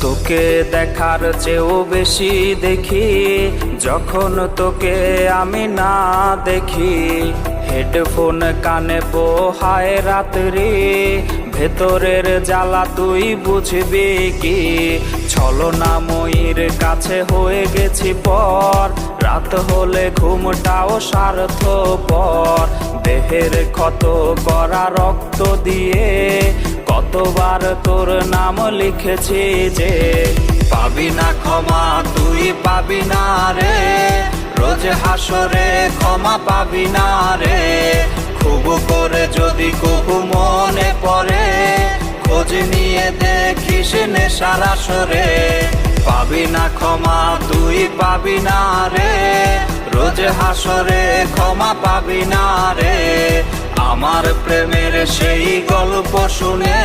তোকে দেখার চেয়েও বেশি দেখি যখন তোকে আমি না দেখি। হেডফোন কানে পোহায় রাত্রি, ভেতরের জ্বালা তুই বুঝবি কি। ছলনাময়ীর কাছে হয়ে গেছি পর, রাত হলে ঘুমটাও স্বার্থপর। দেহের ক্ষত করা রক্ত দিয়ে কতবার তোর নাম লিখেছি যে, পাবি না ক্ষমা তুই পাবি না রে, রোজ হাসরে ক্ষমা পাবি না রে। খুব করে যদি কবু মনে পড়ে, খোঁজ নিয়ে দেখিস নেশার আসরে। পাবি না ক্ষমা তুই পাবি না রে, রোজ হাসরে ক্ষমা পাবি না রে। আমার প্রেমের সেই গল্প শুনে